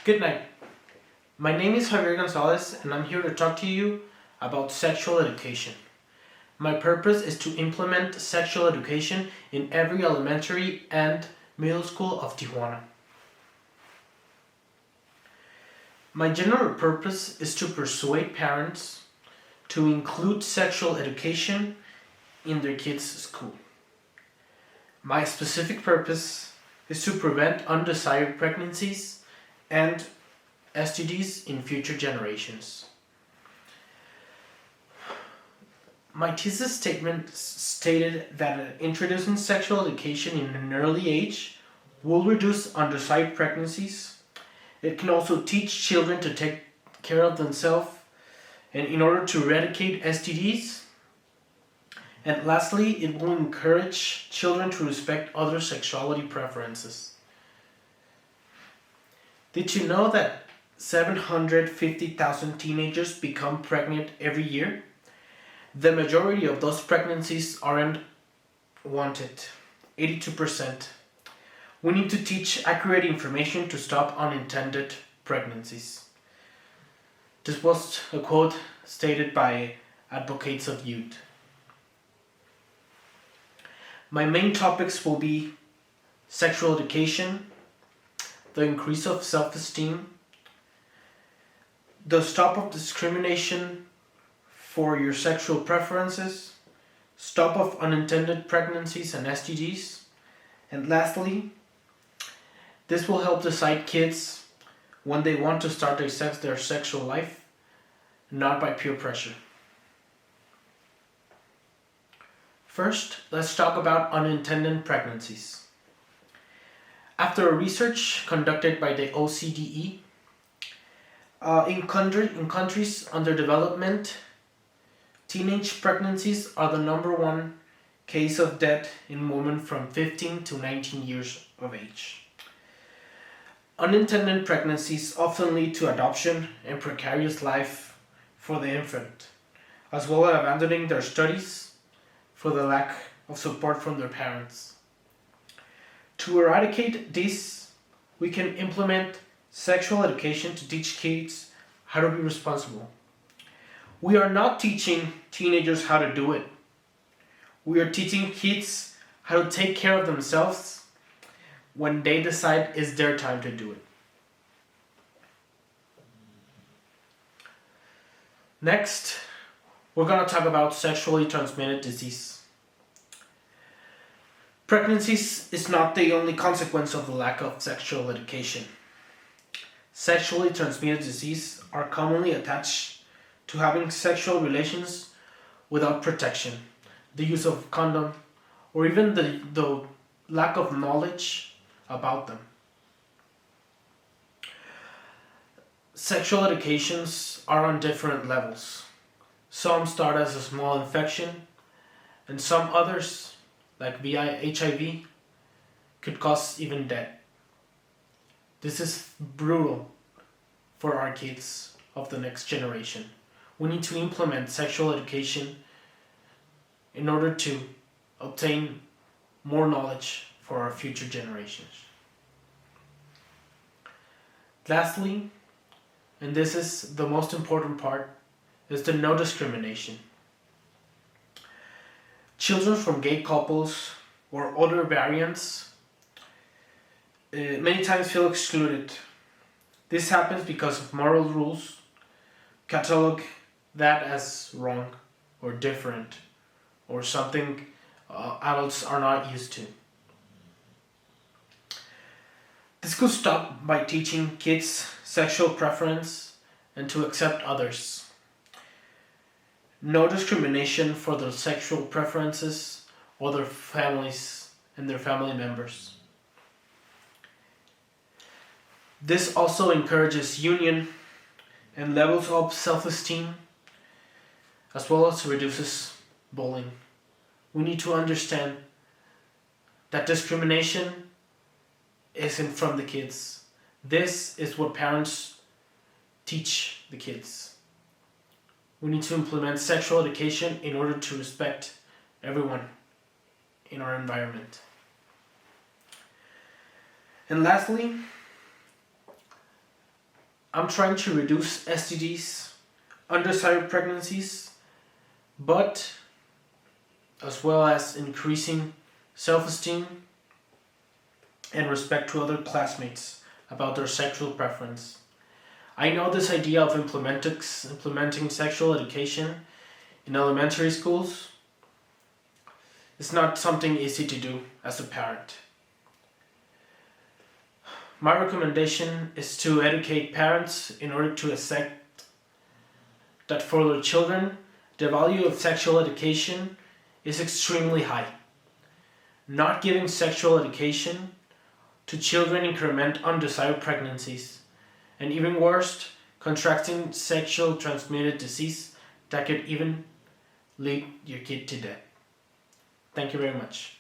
Good night. My name is Javier Gonzalez, and I'm here to talk to you about sexual education. My purpose is to implement sexual education in every elementary and middle school of Tijuana. My general purpose is to persuade parents to include sexual education in their kids' school. My specific purpose is to prevent undesired pregnancies and STDs in future generations. My thesis statement stated that introducing sexual education in an early age will reduce undesired pregnancies. It can also teach children to take care of themselves and in order to eradicate STDs. And lastly, it will encourage children to respect other sexuality preferences. Did you know that 750,000 teenagers become pregnant every year? The majority of those pregnancies aren't wanted, 82%. We need to teach accurate information to stop unintended pregnancies. This was a quote stated by Advocates of Youth. My main topics will be sexual education, the increase of self-esteem, the stop of discrimination for your sexual preferences, stop of unintended pregnancies and STDs, and lastly, this will help decide kids when they want to start their sexual life, not by peer pressure. First, let's talk about unintended pregnancies. After a research conducted by the OCDE, in countries under development, teenage pregnancies are the number one case of death in women from 15 to 19 years of age. Unintended pregnancies often lead to adoption and precarious life for the infant, as well as abandoning their studies for the lack of support from their parents. To eradicate this, we can implement sexual education to teach kids how to be responsible. We are not teaching teenagers how to do it. We are teaching kids how to take care of themselves when they decide it's their time to do it. Next, we're going to talk about sexually transmitted disease. Pregnancies is not the only consequence of the lack of sexual education. Sexually transmitted disease are commonly attached to having sexual relations without protection, the use of condom, or even the lack of knowledge about them. Sexual educations are on different levels. Some start as a small infection, and some others, like HIV, could cause even death. This is brutal for our kids of the next generation. We need to implement sexual education in order to obtain more knowledge for our future generations. Lastly, and this is the most important part, is the no discrimination. Children from gay couples or other variants many times feel excluded. This happens because of moral rules catalog that as wrong or different or something adults are not used to. This could stop by teaching kids sexual preference and to accept others. No discrimination for their sexual preferences or their families and their family members. This also encourages union and levels of self-esteem, as well as reduces bullying. We need to understand that discrimination isn't from the kids. This is what parents teach the kids. We need to implement sexual education in order to respect everyone in our environment. And lastly, I'm trying to reduce STDs, undesired pregnancies, but as well as increasing self-esteem and respect to other classmates about their sexual preference. I know this idea of implementing sexual education in elementary schools is not something easy to do as a parent. My recommendation is to educate parents in order to accept that for their children, the value of sexual education is extremely high. Not giving sexual education to children increment undesired pregnancies, and even worse, contracting sexual transmitted disease that could even lead your kid to death. Thank you very much.